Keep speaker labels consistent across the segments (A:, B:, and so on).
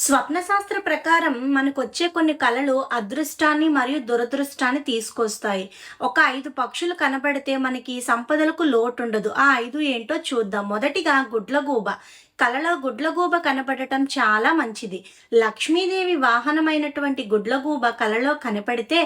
A: స్వప్న శాస్త్ర ప్రకారం మనకొచ్చే కొన్ని కలలు అదృష్టాన్ని మరియు దురదృష్టాన్ని తీసుకొస్తాయి. ఒక 5 పక్షులు కనబడితే మనకి సంపదలకు లోటుండదు. ఆ 5 ఏంటో చూద్దాం. మొదటిగా గుడ్లగూబ. కలలో గుడ్లగూబ కనపడటం చాలా మంచిది. లక్ష్మీదేవి వాహనమైనటువంటి గుడ్లగూబ కలలో కనపడితే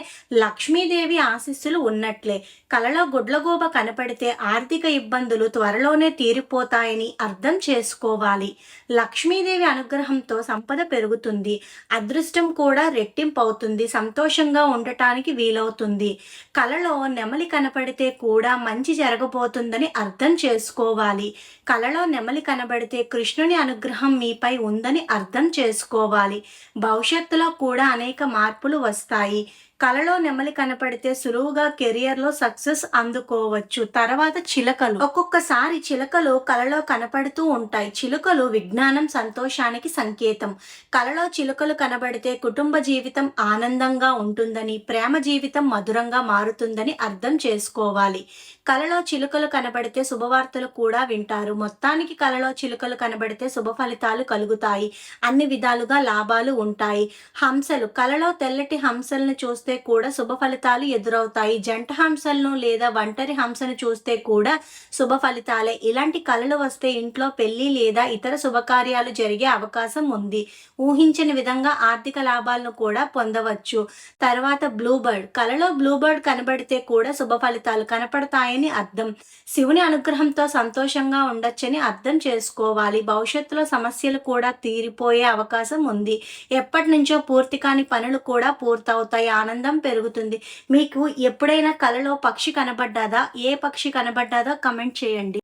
A: లక్ష్మీదేవి ఆశీస్సులు ఉన్నట్లే. కలలో గుడ్లగూబ కనపడితే ఆర్థిక ఇబ్బందులు త్వరలోనే తీరిపోతాయని అర్థం చేసుకోవాలి. లక్ష్మీదేవి అనుగ్రహంతో సంపద పెరుగుతుంది. అదృష్టం కూడా రెట్టింపవుతుంది. సంతోషంగా ఉండటానికి వీలవుతుంది. కలలో నెమలి కనపడితే కూడా మంచి జరగబోతుందని అర్థం చేసుకోవాలి. కలలో నెమలి కనబడితే కృష్ణుని అనుగ్రహం మీపై ఉందని అర్థం చేసుకోవాలి. భవిష్యత్తులో కూడా అనేక మార్పులు వస్తాయి. కలలో నెమలి కనపడితే సులువుగా కెరియర్‌లో సక్సెస్ అందుకోవచ్చు. తర్వాత చిలకలు. ఒక్కొక్కసారి చిలకలు కలలో కనపడుతూ ఉంటాయి. చిలుకలు విజ్ఞానం, సంతోషానికి సంకేతం. కలలో చిలుకలు కనబడితే కుటుంబ జీవితం ఆనందంగా ఉంటుందని, ప్రేమ జీవితం మధురంగా మారుతుందని అర్థం చేసుకోవాలి. కలలో చిలుకలు కనబడితే శుభవార్తలు కూడా వింటారు. మొత్తానికి కలలో చిలుకలు కనబడితే శుభ ఫలితాలు కలుగుతాయి. అన్ని విధాలుగా లాభాలు ఉంటాయి. హంసలు. కలలో తెల్లటి హంసలను చూస్తే కూడా శుభ ఫలితాలు ఎదురవుతాయి. జంట హంసలను లేదా ఒంటరి హంసను చూస్తే కూడా శుభ ఫలితాలే. ఇలాంటి కలలు వస్తే ఇంట్లో పెళ్లి లేదా ఇతర శుభకార్యాలు జరిగే అవకాశం ఉంది. ఊహించని విధంగా ఆర్థిక లాభాలను కూడా పొందవచ్చు. తర్వాత బ్లూబర్డ్. కలలో బ్లూబర్డ్ కనబడితే కూడా శుభ ఫలితాలు కనపడతాయని అర్థం. శివుని అనుగ్రహంతో సంతోషంగా ఉండొచ్చని అర్థం చేసుకోవాలి. భవిష్యత్తులో సమస్యలు కూడా తీరిపోయే అవకాశం ఉంది. ఎప్పటి నుంచో పూర్తి కాని పనులు కూడా పూర్తవుతాయి. ఆనందం పెరుగుతుంది. మీకు ఎప్పుడైనా కలలో పక్షి కనబడ్డాదా? ఏ పక్షి కనబడ్డాదో కమెంట్ చేయండి.